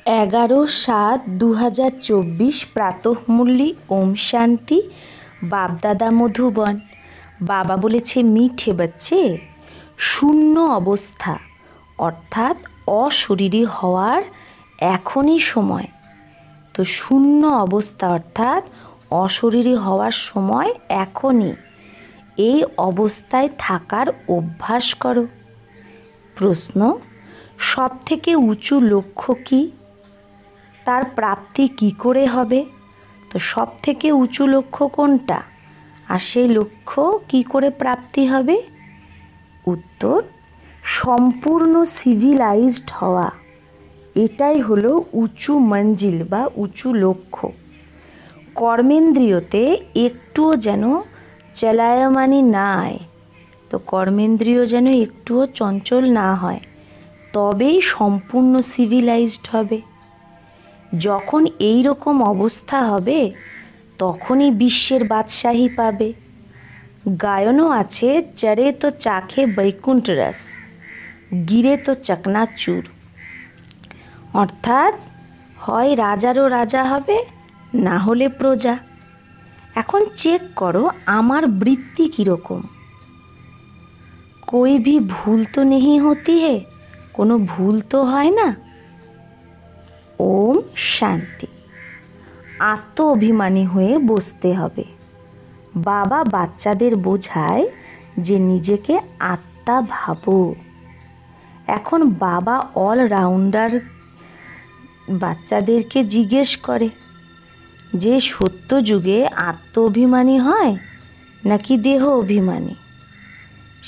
11/7/2024 প্রাতঃমূল্যি ওম শান্তি। বাপদাদা মধুবন। বাবা বলেছে মিঠে বাচ্চে, শূন্য অবস্থা অর্থাৎ অশরীরী হওয়ার এখনই সময়। তো শূন্য অবস্থা অর্থাৎ অশরীরী হওয়ার সময় এখনই। এই অবস্থায় থাকার অভ্যাস করো। প্রশ্ন, সবথেকে উঁচু লক্ষ্য কী? তার প্রাপ্তি কি করে হবে? তো সবথেকে উঁচু লক্ষ্য কোনটা, আর সেই লক্ষ্য কি করে প্রাপ্তি হবে? উত্তর, সম্পূর্ণ সিভিলাইজড হওয়া। এটাই হলো উঁচু মঞ্জিল বা উঁচু লক্ষ্য। কর্মেন্দ্রিয়তে একটুও যেন চলায়মানি না হয়, তো কর্মেন্দ্রিয় যেন একটুও চঞ্চল না হয়, তবেই সম্পূর্ণ সিভিলাইজড হবে। যখন এই রকম অবস্থা হবে তখনই বিশ্বের বাদশাহী পাবে। গায়নও আছে, চড়ে তো চাখে বৈকুণ্ঠ রস, গিরে তো চকনাচুর। অর্থাৎ হয় রাজারও রাজা হবে, না হলে প্রজা। এখন চেক করো আমার বৃত্তি কীরকম। कोई भी ভুল তো নেই হতি হে, কোনো ভুল তো হয় না। ওম শান্তি। আত্ম অভিমানী হয়ে বসতে হবে। বাবা বাচ্চাদের বোঝায় যে নিজেকে আত্মা ভাবো। এখন বাবা অলরাউন্ডার বাচ্চাদেরকে জিজ্ঞেস করে যে সত্য যুগে আত্ম অভিমানী হয় নাকি দেহ অভিমানী?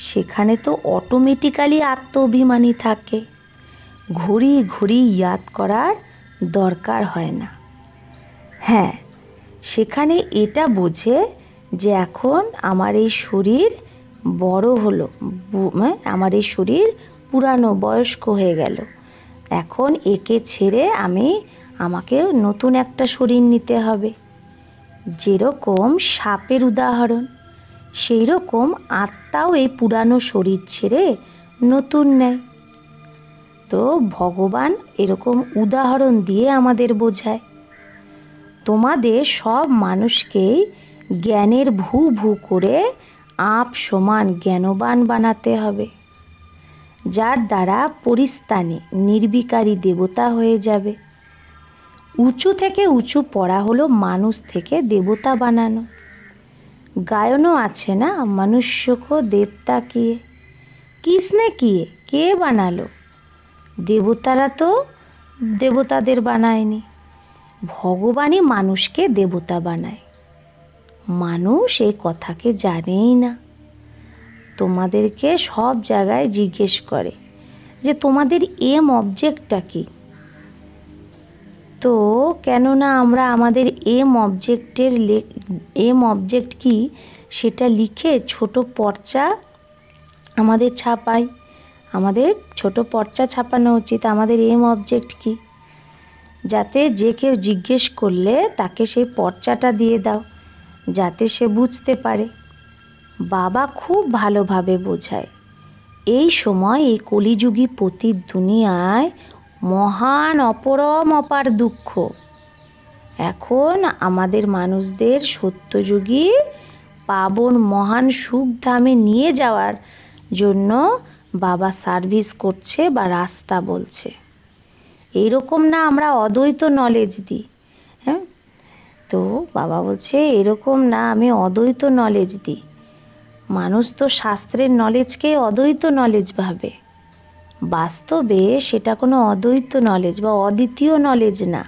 সেখানে তো অটোমেটিক্যালি আত্ম অভিমানী থাকে, ঘড়ি ঘড়ি ইয়াদ করার দরকার হয় না। হ্যাঁ, সেখানে এটা বোঝে যে এখন আমার এই শরীর বড় হলো, আমার এই শরীর পুরানো বয়স্ক হয়ে গেল, এখন একে ছেড়ে আমাকে নতুন একটা শরীর নিতে হবে। যেরকম সাপের উদাহরণ, সেই রকম আত্মাও এই পুরানো শরীর ছেড়ে নতুন নেয়। তো ভগবান এরকম উদাহরণ দিয়ে আমাদের বোঝায়। তোমাদের সব মানুষকেই জ্ঞানের ভূ ভূ করে আপ সমান জ্ঞানবান বানাতে হবে, যার দ্বারা পরিস্থানে নির্বিকারী দেবতা হয়ে যাবে। উঁচু থেকে উঁচু পড়া হলো মানুষ থেকে দেবতা বানানো। গায়নও আছে না, মনুষ্যকে দেবতা কিয়ে, কিসনে কিয়ে, কে বানালো? দেবতারা তো দেবতাদের বানায়নি, ভগবানই মানুষকে দেবতা বানায়। মানুষ এই কথাকে জানেই না। তোমাদেরকে সব জায়গায় জিজ্ঞেস করে যে তোমাদের এম অবজেক্টটা কি। তো কেননা আমরা আমাদের এম অবজেক্ট কি সেটা লিখে ছোট পর্চা আমাদের ছাপাই। আমাদের ছোট পর্চা ছাপানো উচিত আমাদের এম অবজেক্ট কি, যাতে যে কেউ জিজ্ঞেস করলে তাকে সেই পর্চাটা দিয়ে দাও, যাতে সে বুঝতে পারে। বাবা খুব ভালোভাবে বোঝায়। এই সময় এই কলিযুগী পতিত দুনিয়ায় মহান অপরম অপার দুঃখ। এখন আমাদের মানুষদের সত্যযুগী পাবন মহান সুখধামে নিয়ে যাওয়ার জন্য বাবা সার্ভিস করছে বা রাস্তা বলছে। এইরকম না আমরা অদ্বৈত নলেজ দিই, হ্যাঁ, তো বাবা বলছে এরকম না আমি অদ্বৈত নলেজ দিই। মানুষ তো শাস্ত্রের নলেজকে অদ্বৈত নলেজ ভাবে, বাস্তবে সেটা কোনো অদ্বৈত নলেজ বা অদ্বিতীয় নলেজ না।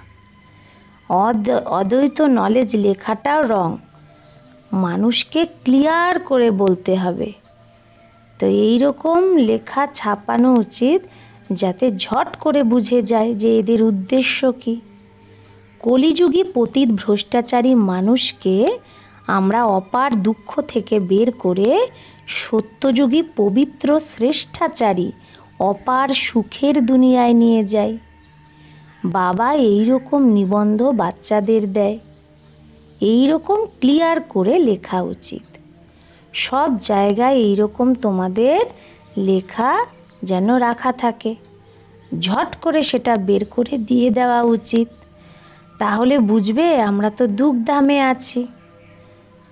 অদ্বৈত নলেজ লেখাটাও রং, মানুষকে ক্লিয়ার করে বলতে হবে। তো এই রকম লেখা ছাপানো উচিত যাতে ঝট করে বুঝে যায় যে এদের উদ্দেশ্য কী। কলিযুগী পতিত ভ্রষ্টাচারী মানুষকে আমরা অপার দুঃখ থেকে বের করে সত্যযুগী পবিত্র শ্রেষ্ঠাচারী অপার সুখের দুনিয়ায় নিয়ে যাই। বাবা এই রকম নিবন্ধ বাচ্চাদের দেয়। এই রকম ক্লিয়ার করে লেখা উচিত। সব জায়গায় এই রকম তোমাদের লেখা যেন রাখা থাকে। ঝট করে সেটা বের করে দিয়ে দেওয়া উচিত। তাহলে বুঝবে আমরা তো দুঃখধামে আছি,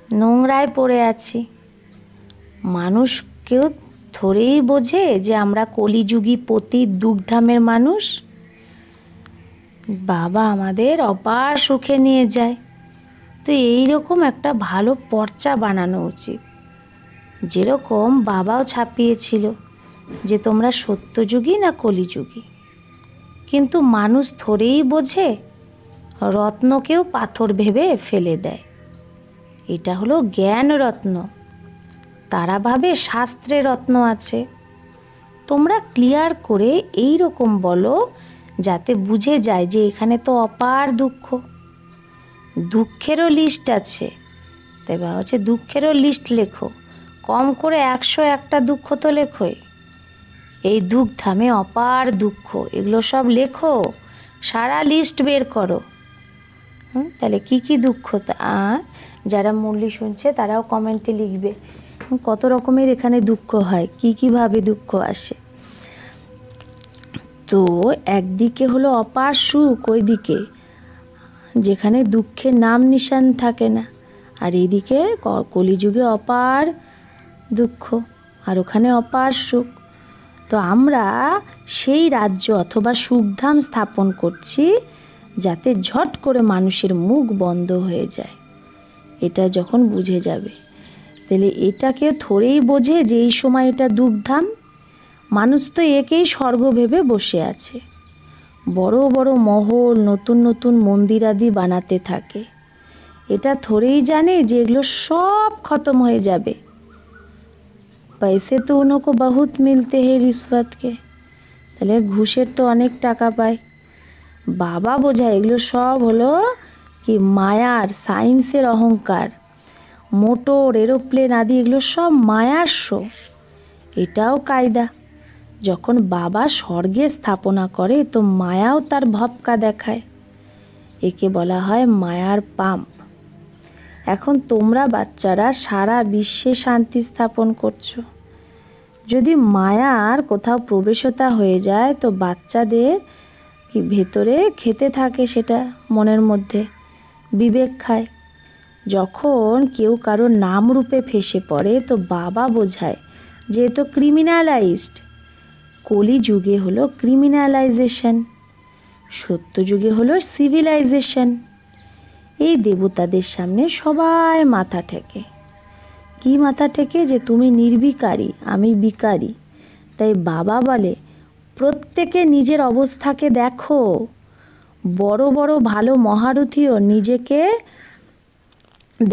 নোংরায় পড়ে আছি। মানুষ কেউ থোড়েই বোঝে যে আমরা কলিযুগী পতি দুঃখধামের মানুষ। বাবা আমাদের অপার সুখে নিয়ে যায়। তো এইরকম একটা ভালো পর্চা বানানো উচিত, যেরকম বাবাও ছাপিয়েছিল যে তোমরা সত্যযুগী না কলিযুগী। কিন্তু মানুষ থোড়েই বোঝে, রত্নকেও পাথর ভেবে ফেলে দেয়। এটা হলো জ্ঞান রত্ন, তারা ভাবে শাস্ত্রে রত্ন আছে। তোমরা ক্লিয়ার করে এই রকম বলো যাতে বুঝে যায় যে এখানে তো অপার দুঃখ, দুঃখেরও লিস্ট আছে। তাই বা হচ্ছে দুঃখেরও লিস্ট লেখো, কম করে 101টা দুঃখ তো লেখোই। এই দুঃখধামে অপার দুঃখ, এগুলো সব লেখো, সারা লিস্ট বের করো। তাহলে কি কি দুঃখ, যারা মুরলি শুনছে তারাও কমেন্টে লিখবে কত রকমের এখানে দুঃখ হয়, কি কিভাবে দুঃখ আসে। তো একদিকে হলো অপার সুখ, ওইদিকে যেখানে দুঃখের নাম নিশান থাকে না, আর এইদিকে কলিযুগে অপার দুঃখ, আর ওখানে অপার সুখ। তো আমরা সেই রাজ্য অথবা সুখধাম স্থাপন করছি যাতে ঝট করে মানুষের মুখ বন্ধ হয়ে যায়। এটা যখন বুঝে যাবে, তাহলে এটাকে থোড়েই বোঝে যে এই সময় এটা দুঃখধাম। মানুষ তো একেই স্বর্গ ভেবে বসে আছে, বড় বড় মহল, নতুন নতুন মন্দির আদি বানাতে থাকে। এটা থোড়েই জানে যে এগুলো সব খতম হয়ে যাবে। पैसे तो उनको बहुत मिलते हैं रिश्वत के, তাহলে ঘুষের তো অনেক টাকা পায়। বাবা বোঝায় এগুলো সব হলো কি মায়ার, সায়েন্সের অহংকার। মোটর, এরোপ্লেন আদি এগুলো সব মায়ার শো। এটাও কায়দা। যখন বাবা স্বর্গে স্থাপনা করে তো মায়াও তার ভপকা দেখায়। একে বলা হয় মায়ার পাম্প। এখন তোমরা বাচ্চারা সারা বিশ্বে শান্তি স্থাপন করছো। যদি মায়ার কোথাও প্রবেশতা হয়ে যায় তো বাচ্চাদের কি ভেতরে খেতে থাকে, সেটা মনের মধ্যে বিবেক খায়। যখন কেউ কারো নাম রূপে ফেসে পড়ে তো বাবা বোঝায় যে তো ক্রিমিনালাইজড। কলিযুগে হলো ক্রিমিনালাইজেশন, সত্যযুগে হলো সিভিলাইজেশন। এই দেবতাদের সামনে সবাই মাথা ঠেকে। কি মাথা ঠেকে? যে তুমি নির্বিকারী, আমি বিকারী। তাই বাবা বলে প্রত্যেকে নিজের অবস্থাকে দেখো। বড় বড় ভালো মহারথীও নিজেকে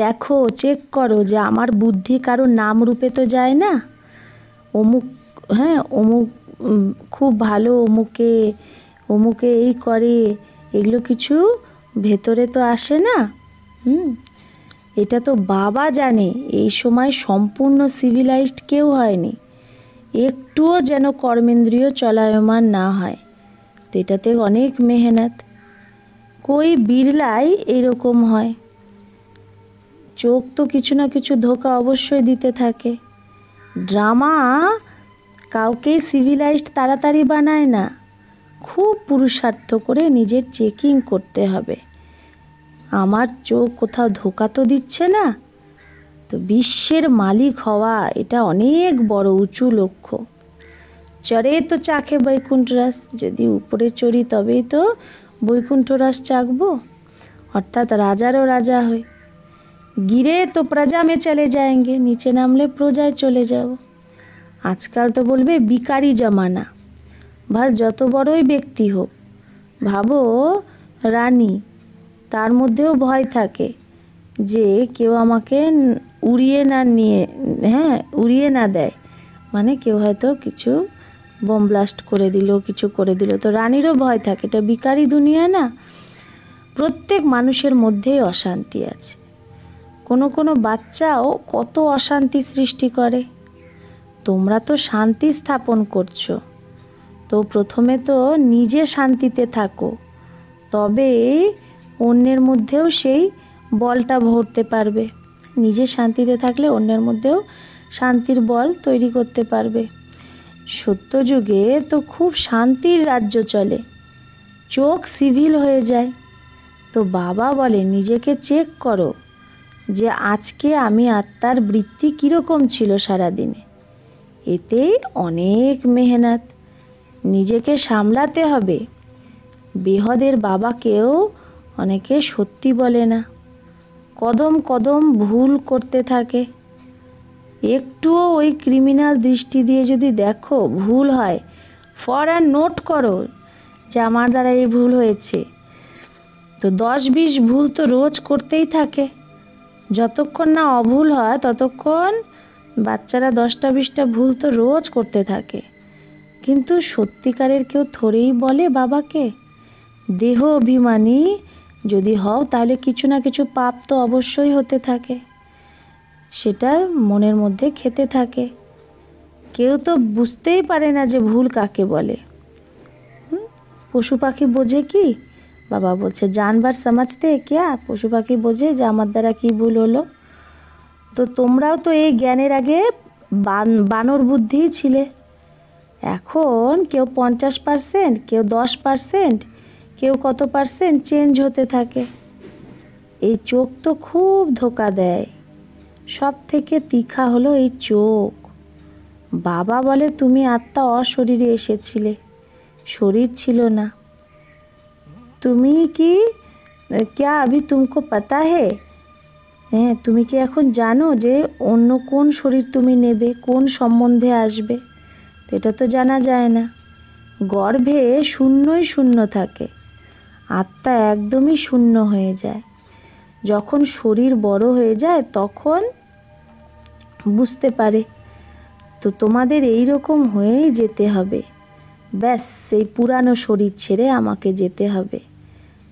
দেখো, চেক করো যে আমার বুদ্ধি কারো নাম রূপে তো যায় না। অমুক, হ্যাঁ অমুক খুব ভালো, অমুকে এই করে, এগুলো কিছু ভেতরে তো আসে না। এটা তো বাবা জানে এই সময় সম্পূর্ণ সিভিলাইজড কেউ হয়নি, একটুও যেন কর্মেন্দ্রিয় চলায়মান না হয়। তো এটাতে অনেক মেহনত। কই বিড়লাই এরকম হয়। চোখ তো কিছু না কিছু ধোঁকা অবশ্যই দিতে থাকে। ড্রামা কাউকেই সিভিলাইজড তাড়াতাড়ি বানায় না, খুব পুরুষার্থ করে নিজের চেকিং করতে হবে। আমার চোখ কোথাও ধোঁকা তো দিচ্ছে না। তো বিশ্বের মালিক হওয়া এটা অনেক বড় উঁচু লক্ষ্য। চড়ে তো চাখে বৈকুণ্ঠ রস, যদি উপরে চড়ি তবেই তো বৈকুণ্ঠ রস চাখবো, অর্থাৎ রাজারও রাজা হই। গিরে তো প্রজা মে চলে যাएंगे, নিচে নামলে প্রজায় চলে যাব। আজকাল তো বলবে বিকারি জমানা। ভাল যত বড়ই ব্যক্তি হোক, ভাবো রানী, তার মধ্যেও ভয় থাকে যে কেউ আমাকে উড়িয়ে না দেয়। মানে কেউ হয়তো কিছু বোম ব্লাস্ট করে দিল, কিছু করে দিল, তো রানীরও ভয় থাকে। এটা বিকারি দুনিয়া না। প্রত্যেক মানুষের মধ্যেই অশান্তি আছে। কোনো বাচ্চাও কত অশান্তি সৃষ্টি করে। তোমরা তো শান্তি স্থাপন করছো, তো প্রথমে তো নিজে শান্তিতে থাকো, তবে অন্যের মধ্যেও সেই বলটা ভরতে পারবে। নিজে শান্তিতে থাকলে অন্যের মধ্যেও শান্তির বল তৈরি করতে পারবে। সত্যযুগে তো খুব শান্তির রাজ্য চলে, চোখ সিভিল হয়ে যায়। তো বাবা বলে নিজেকে চেক করো যে আজকে আমি আত্মার বৃত্তি কীরকম ছিল সারাদিনে। এতেই অনেক মেহনত, নিজেকে সামলাতে হবে। বেহদের বাবাকেও অনেকে সত্যি বলে না, কদম কদম ভুল করতে থাকে। একটুও ওই ক্রিমিনাল দৃষ্টি দিয়ে যদি দেখো ভুল হয়, ফরান নোট করো যে আমার দ্বারা এই ভুল হয়েছে। তো 10-20 ভুল তো রোজ করতেই থাকে, যতক্ষণ না অভুল হয় ততক্ষণ বাচ্চারা 10টা-20টা ভুল তো রোজ করতে থাকে। কিন্তু সত্যিকারের কেউ থোড়েই বলে বাবাকে। দেহ অভিমানী যদি হও তাহলে কিছু না কিছু পাপ তো অবশ্যই হতে থাকে, সেটা মনের মধ্যে খেতে থাকে। কেউ তো বুঝতেই পারে না যে ভুল কাকে বলে। পশু পাখি বোঝে কি? বাবা বলছে জানবার সমাজতে কেয়া, পশু পাখি বোঝে যে আমার দ্বারা কি ভুল হলো। তো তোমরাও তো এই জ্ঞানের আগে বানর বুদ্ধি ছিলে। এখন কেউ 50%, কেউ 10%, কেউ কত পার্সেন্ট চেঞ্জ হতে থাকে। এই চোখ তো খুব ধোকা দেয়। সব থেকে তীখা হলো এই চোখ। বাবা বলে তুমি আত্মা অশরীরে এসেছিলে, শরীর ছিল না। তুমি কি क्या अभी तुमको पता है? হ্যাঁ, তুমি কি এখন জানো যে অন্য কোন শরীর তুমি নেবে, কোন সম্বন্ধে আসবে? তো এটা তো জানা যায় না। গর্ভে শূন্যই শূন্য থাকে, আত্মা একদমই শূন্য হয়ে যায়। যখন শরীর বড় হয়ে যায় তখন বুঝতে পারে। তো তোমাদের এই রকম হয়েই যেতে হবে। ব্যাস সেই পুরানো শরীর ছেড়ে আমাকে যেতে হবে।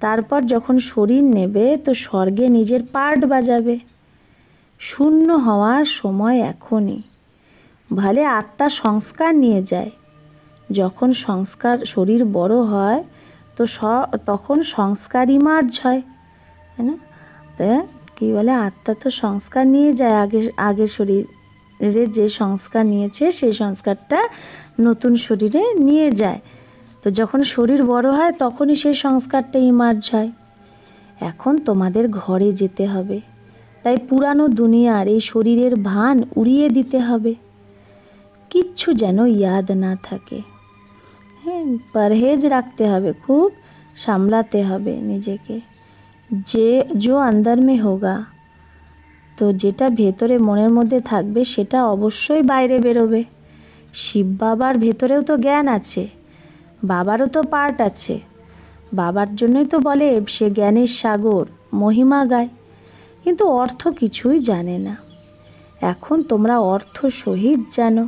তারপর যখন শরীর নেবে তো স্বর্গে নিজের পার্ট বাজাবে। শূন্য হওয়ার সময় এখনই। ভালে আত্মা সংস্কার নিয়ে যায়। যখন শরীর বড় হয় তো তখন সংস্কার ইমার্জ হয়, তাই না? কী বলে, আত্মা তো সংস্কার নিয়ে যায়, আগের শরীরে যে সংস্কার নিয়েছে সেই সংস্কারটা নতুন শরীরে নিয়ে যায়। তো যখন শরীর বড় হয় তখনই সেই সংস্কারটা ইমার্জ হয়। এখন তোমাদের ঘরে যেতে হবে, তাই পুরানো দুনিয়ার এই শরীরের ভান উড়িয়ে দিতে হবে। কিচ্ছু যেন ইয়াদ না থাকে। হ্যাঁ, পরহেজ রাখতে হবে, খুব সামলাতে হবে নিজেকে। जो अंदर में होगा, তো যেটা ভেতরে মনের মধ্যে থাকবে সেটা অবশ্যই বাইরে বেরোবে। শিব বাবার ভেতরেও তো জ্ঞান আছে, বাবারও তো পার্ট আছে। বাবার জন্যই তো বলে সে জ্ঞানের সাগর, মহিমা গায়, কিন্তু অর্থ কিছুই জানে না। এখন তোমরা অর্থ সহিত জানো।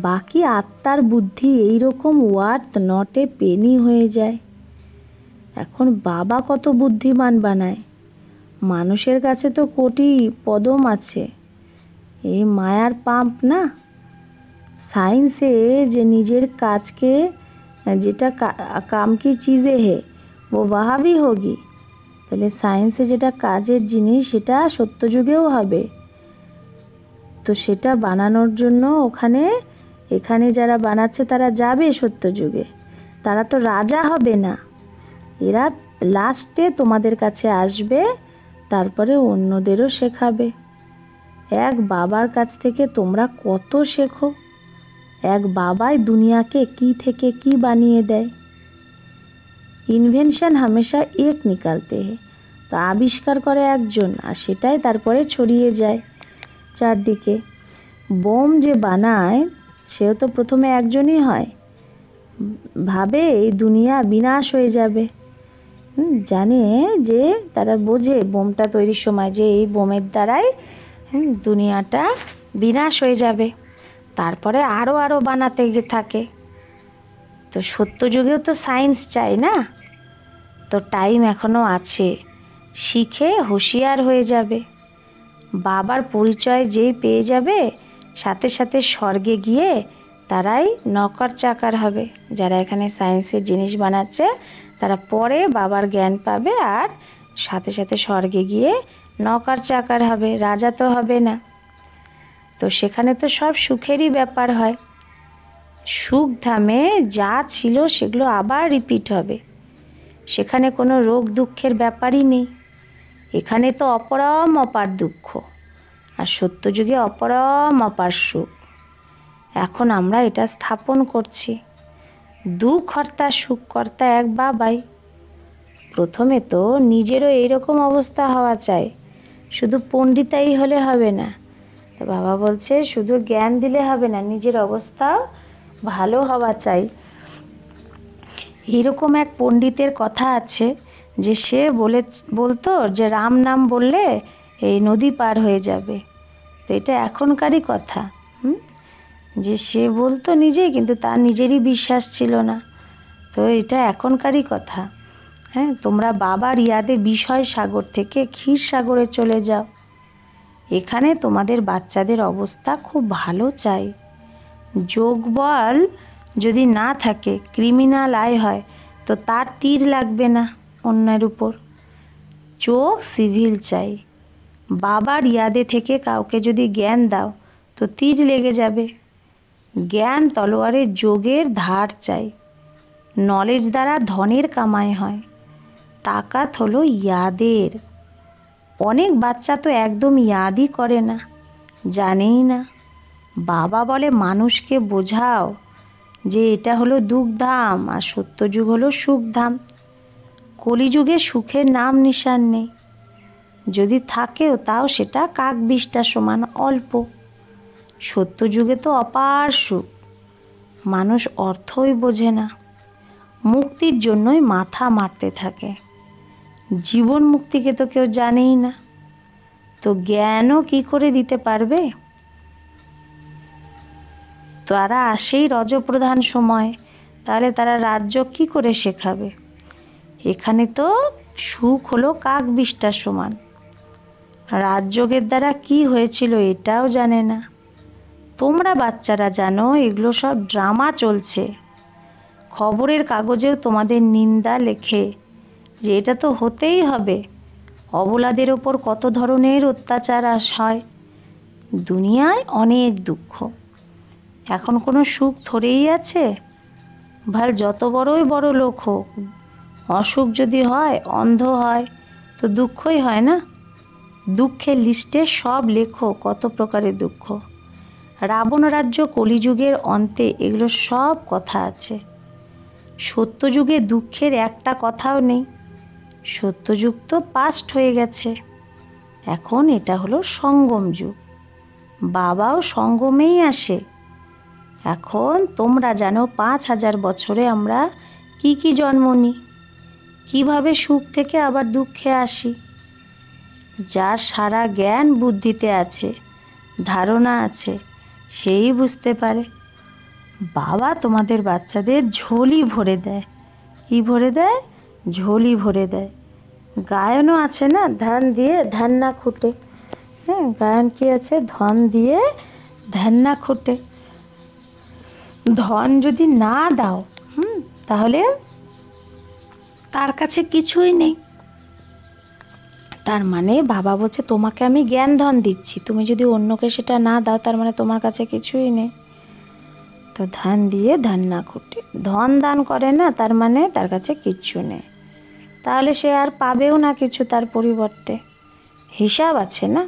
বাকি আত্মার বুদ্ধি এইরকম ওয়ার্থ নটে পেনি হয়ে যায়। এখন বাবা কত বুদ্ধিমান বানায়। মানুষের কাছে তো কোটি পদম আছে, এই মায়ার পাম্প না। সায়েন্সে যে নিজের কাজকে যেটা কাম কি চিজে হে ও ওয়াহাবি হোগি, তাহলে সায়েন্সে যেটা কাজের জিনিস সেটা সত্যযুগেও হবে। তো সেটা বানানোর জন্য এখানে যারা বানাচ্ছে তারা যাবে সত্যযুগে। তারা তো রাজা হবে না, এরা লাস্টে তোমাদের কাছে আসবে, তারপরে অন্যদেরও শেখাবে। এক বাবার কাছ থেকে তোমরা কত শেখো। এক বাবাই দুনিয়াকে কি থেকে কি বানিয়ে দেয়। ইনভেনশন হামেশা এক নিকালতে হে, তো আবিষ্কার করে একজন আর সেটাই তারপরে ছড়িয়ে যায় চারদিকে। বোম যে বানায় সেও তো প্রথমে একজনই হয়, ভাবে এই দুনিয়া বিনাশ হয়ে যাবে। জানে যে তারা বোঝে বোমটা তৈরির সময় যে এই বোমের দ্বারাই দুনিয়াটা বিনাশ হয়ে যাবে, তারপরে আরও বানাতে থাকে। তো সত্যযুগেও তো সায়েন্স চাই না, তো টাইম এখনও আছে, শিখে হুঁশিয়ার হয়ে যাবে। বাবার পরিচয় যেই পেয়ে যাবে সাথে সাথে স্বর্গে গিয়ে তারাই নকর চাকর হবে। যারা এখানে সায়েন্সের জিনিস বানাচ্ছে তারা পরে বাবার জ্ঞান পাবে আর সাথে সাথে স্বর্গে গিয়ে নকর চাকর হবে, রাজা তো হবে না। তো সেখানে তো সব সুখেরই ব্যাপার হয়। সুখধামে যা ছিল সেগুলো আবার রিপিট হবে। সেখানে কোনো রোগ দুঃখের ব্যাপারই নেই। এখানে তো অপরম অপার দুঃখ, আর সত্যযুগে অপরম অপার সুখ। এখন আমরা এটা স্থাপন করছি। দুঃখকর্তা সুখকর্তা এক বাবাই। প্রথমে তো নিজেরও এইরকম অবস্থা হওয়া চাই, শুধু পণ্ডিতাই হলে হবে না। তো বাবা বলছে শুধু জ্ঞান দিলে হবে না, নিজের অবস্থাও ভালো হওয়া চাই। এরকম এক পণ্ডিতের কথা আছে যে সে বলতো যে রাম নাম বললে এই নদী পার হয়ে যাবে। তো এটা এখনকারই কথা। যে সে বলতো নিজেই, কিন্তু তার নিজেরই বিশ্বাস ছিল না। তো এটা এখনকারই কথা। হ্যাঁ, তোমরা বাবার ইয়াদে বিষয় সাগর থেকে ক্ষীর সাগরে চলে যাও। এখানে তোমাদের বাচ্চাদের অবস্থা খুব ভালো চাই। যোগ বল যদি না থাকে, ক্রিমিনাল আয় হয়, তো তার তীর লাগবে না অন্যের উপর। চোখ সিভিল চাই। বাবার ইয়াদে থেকে কাউকে যদি জ্ঞান দাও তো তীর লেগে যাবে। জ্ঞান তলোয়ারের যোগের ধার চাই। নলেজ দ্বারা ধনের কামাই হয়। তাকাত হলো ইয়াদের। অনেক বাচ্চা তো একদম ইয়াদই করে না, জানেই না। বাবা বলে মানুষকে বোঝাও যে এটা হলো দুঃখধাম আর সত্যযুগ হলো সুখধাম। কলিযুগে সুখের নাম নিশান নেই, যদি থাকেও তাও সেটা কাক বিষ্ঠা সমান অল্প। সত্যযুগে তো অপার সুখ, মানুষ অর্থই বোঝে না, মুক্তির জন্যই মাথা মারতে থাকে। জীবন মুক্তিকে তো কেউ জানেই না, তো জ্ঞানও কি করে দিতে পারবে? তারা আসেই রজপ্রধান সময়, তাহলে তারা রাজ্য কি করে শেখাবে? এখানে তো সুখ হলো কাক বিষ্ঠার সমান। রাজযোগের দ্বারা কি হয়েছিল এটাও জানে না। তোমরা বাচ্চারা জানো এগুলো সব ড্রামা চলছে। খবরের কাগজেও তোমাদের নিন্দা লেখে যে এটা তো হতেই হবে। অবলাদের ওপর কত ধরনের অত্যাচার হয়। দুনিয়ায় অনেক দুঃখ। এখন কোনো সুখ থরেই আছে? ভাল যত বড়ই বড় লোক হোক, অসুখ যদি হয়, অন্ধ হয়, তো দুঃখই হয় না? দুঃখের লিস্টে সব লেখো কত প্রকারের দুঃখ। রাবণ রাজ্য কলিযুগের অন্তে এগুলো সব কথা আছে। সত্যযুগে দুঃখের একটা কথাও নেই। সত্যযুগ তো পাস্ট হয়ে গেছে। এখন এটা হলো সঙ্গম যুগ। বাবাও সঙ্গমেই আসে। এখন তোমরা জানো 5000 বছরে আমরা কি জন্ম নিই, কীভাবে সুখ থেকে আবার দুঃখে আসি। যার সারা জ্ঞান বুদ্ধিতে আছে, ধারণা আছে, সেই বুঝতে পারে। বাবা তোমাদের বাচ্চাদের ঝোলি ভরে দেয়। কি ভরে দেয়? ঝোলি ভরে দেয়। গায়নও আছে না, ধান দিয়ে ধান না খুঁটে। হ্যাঁ, গায়ন কি আছে? ধন দিয়ে ধান না খুঁটে। ধন যদি না দাও তাহলে তার কাছে কিছুই নেই। তার মানে বাবা বলছে তোমাকে আমি জ্ঞান ধন দিচ্ছি, তুমি যদি অন্যকে সেটা না দাও তার মানে তোমার কাছে কিছুই নেই। তো ধান দিয়ে ধান না খুঁটে, ধন দান করে না, তার মানে তার কাছে কিচ্ছু নেই। তাহলে সে আর পাবেও না কিছু তার পরিবর্তে। হিসাব আছে না?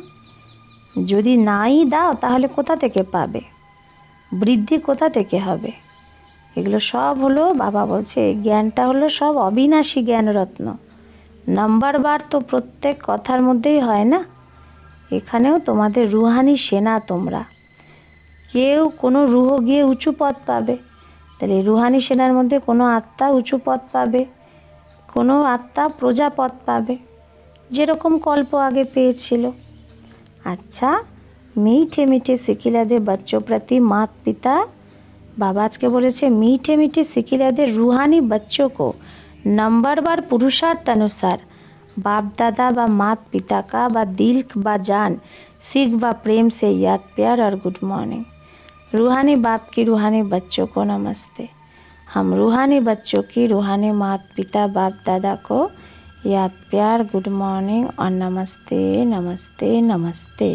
যদি নাই দাও তাহলে কোথা থেকে পাবে? বৃদ্ধি কোথা থেকে হবে? এগুলো সব হলো, বাবা বলছে এই জ্ঞানটা হলো সব অবিনাশী জ্ঞানরত্ন। নাম্বার বার তো প্রত্যেক কথার মধ্যেই হয় না। এখানেও তোমাদের রুহানি সেনা। তোমরা কেউ কোনো রুহ গিয়ে উঁচু পদ পাবে, তাহলে রুহানি সেনার মধ্যে কোনো আত্মা উঁচু পদ পাবে, কোনো আত্মা প্রজাপদ পাবে, যেরকম কল্প আগে পেয়েছিল। अच्छा, मीठे मीठे सिकिलादे बच्चों प्रति माता पिता, बाबा आज के बोले छे मीठे मीठे सिकिलादे रूहानी बच्चों को नंबरवार पुरुषार्थ अनुसार बाप दादा व माता पिता का व दिल व जान सीख व प्रेम से याद प्यार और गुड मॉर्निंग। रूहानी बाप की रूहानी बच्चों को नमस्ते। हम रूहानी बच्चों की रूहानी माता पिता बाप दादा को याद प्यार गुड मॉर्निंग और नमस्ते नमस्ते नमस्ते।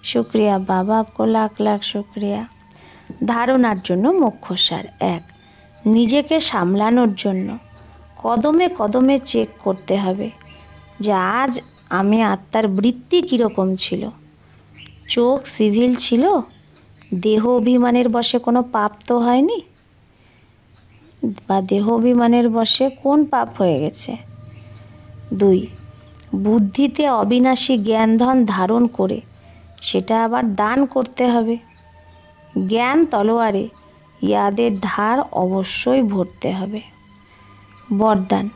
शुक्रिया बाबा, आपको लाख लाख शुक्रिया। ধারণার জন্য মোক্ষসার। 1, নিজেকে সামলানোর জন্য কদমে কদমে চেক করতে হবে যে আজ আমি আত্মার বৃত্তি কীরকম ছিল। চোখ সিভিল ছিল, দেহ অভিমানের বশে কোনো পাপ তো হয়নি, বা দেহ অভিমানের বশে কোন পাপ হয়ে গেছে। 2, বুদ্ধিতে অবিনাশী জ্ঞানধন ধারণ করে সেটা আবার দান করতে হবে। জ্ঞান তলোয়ারে ইয়াদের ধার অবশ্যই ভরতে হবে। বরদান,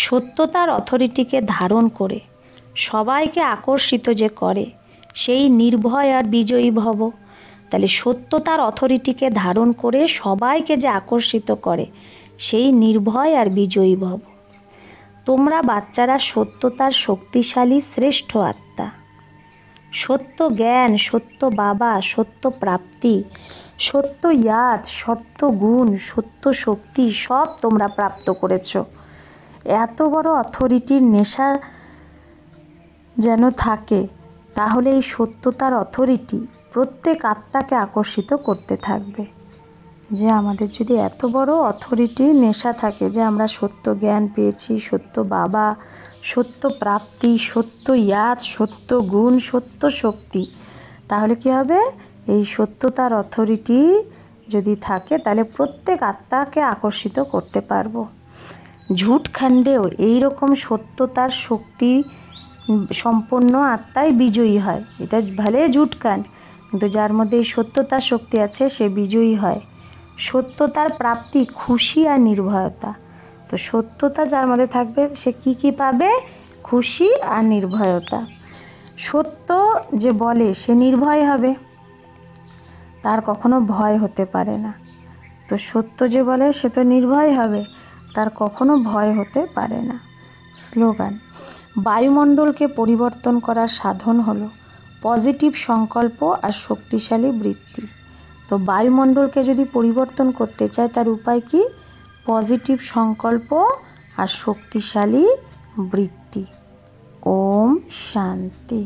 সত্যতার অথরিটিকে ধারণ করে সবাইকে আকর্ষিত যে করে সেই নির্ভয় আর বিজয়ী ভব। তাহলে সত্যতার অথরিটিকে ধারণ করে সবাইকে যে আকর্ষিত করে সেই নির্ভয় আর বিজয়ী ভব। তোমরা বাচ্চারা সত্যতার শক্তিশালী শ্রেষ্ঠ আত্মা। সত্য জ্ঞান, সত্য বাবা, সত্য প্রাপ্তি, সত্য ইয়াদ, সত্য গুণ, সত্য শক্তি সব তোমরা প্রাপ্ত করেছ। এত বড় অথরিটির নেশা যেন থাকে, তাহলে এই সত্যতার অথরিটি প্রত্যেক আত্মাকে আকর্ষিত করতে থাকবে। যে আমাদের যদি এত বড় অথরিটির নেশা থাকে যে আমরা সত্য জ্ঞান পেয়েছি, সত্য বাবা, সত্য প্রাপ্তি, সত্য ইয়াদ, সত্য গুণ, সত্য শক্তি, তাহলে কি হবে? এই সত্যতার অথরিটি যদি থাকে তাহলে প্রত্যেক আত্মাকে আকর্ষিত করতে পারবো। ঝুটখণ্ডেও এইরকম সত্যতার শক্তি সম্পন্ন আত্মাই বিজয়ী হয়। এটা ভালে ঝুটখান্ড, কিন্তু যার মধ্যে এই সত্যতার শক্তি আছে সে বিজয়ী হয়। সত্যতার প্রাপ্তি খুশি আর নির্ভয়তা। তো সত্যতা যার মধ্যে থাকবে সে কি পাবে? খুশি আর নির্ভয়তা। সত্য যে বলে সে নির্ভয় হবে, তার কখনো ভয় হতে পারে না। তো সত্য যে বলে সে তো নির্ভয় হবে, তার কখনো ভয় হতে পারে না। স্লোগান, বায়ুমণ্ডলকে পরিবর্তন করার সাধন হলো পজিটিভ সংকল্প আর শক্তিশালী বৃত্তি। তো বায়ুমণ্ডলকে যদি পরিবর্তন করতে চায় তার উপায় কি? পজিটিভ সংকল্প আর শক্তিশালী বৃত্তি। ওম শান্তি।